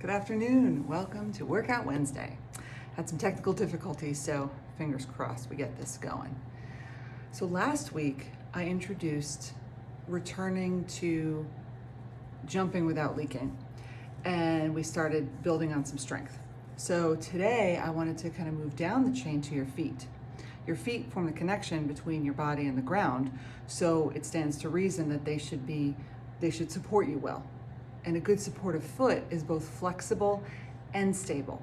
Good afternoon. Welcome to Workout Wednesday. Had some technical difficulties, so fingers crossed we get this going. So last week I introduced returning to jumping without leaking, and we started building on some strength. So today I wanted to kind of move down the chain to your feet. Your feet form the connection between your body and the ground, so it stands to reason that they should support you well. And a good supportive foot is both flexible and stable,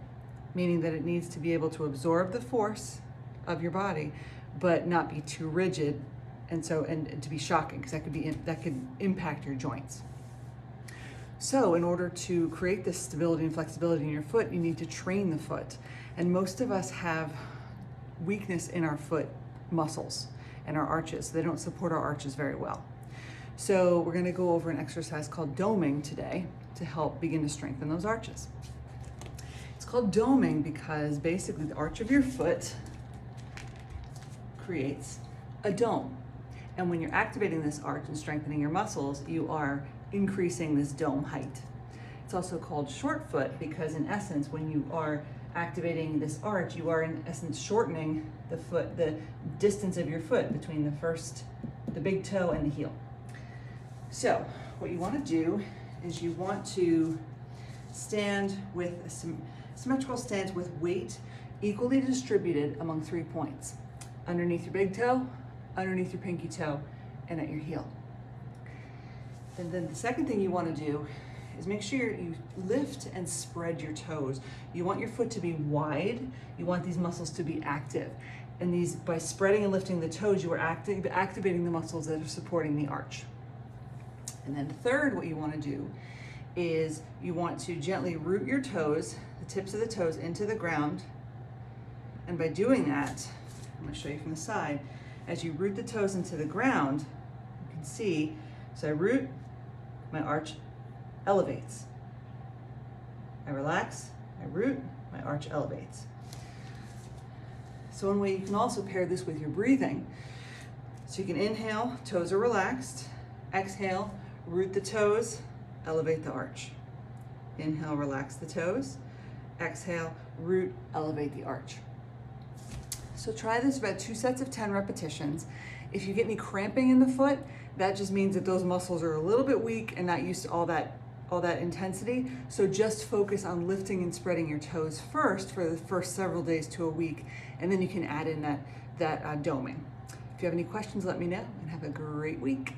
meaning that it needs to be able to absorb the force of your body, but not be too rigid, and to be shocking, because that could impact your joints. So in order to create this stability and flexibility in your foot, you need to train the foot. And most of us have weakness in our foot muscles and our arches. They don't support our arches very well. So we're going to go over an exercise called doming today to help begin to strengthen those arches. It's called doming because basically the arch of your foot creates a dome. And when you're activating this arch and strengthening your muscles, you are increasing this dome height. It's also called short foot because in essence, when you are activating this arch, you are in essence shortening the distance of your foot between the big toe and the heel. So what you want to do is you want to stand with a symmetrical stance with weight equally distributed among 3 points: underneath your big toe, underneath your pinky toe, and at your heel. And then the second thing you want to do is make sure you lift and spread your toes. You want your foot to be wide. You want these muscles to be active. And by spreading and lifting the toes, you are activating the muscles that are supporting the arch. And then third, what you want to do is you want to gently root your toes, the tips of the toes, into the ground. And by doing that, I'm going to show you from the side, as you root the toes into the ground, you can see, so I root, my arch elevates. I relax, I root, my arch elevates. So one way you can also pair this with your breathing. So you can inhale, toes are relaxed, exhale, root the toes, elevate the arch. Inhale, relax the toes. Exhale, root, elevate the arch. So try this about 2 sets of 10 repetitions. If you get any cramping in the foot, that just means that those muscles are a little bit weak and not used to all that intensity. So just focus on lifting and spreading your toes first for the first several days to a week, and then you can add in that doming. If you have any questions, let me know, and have a great week.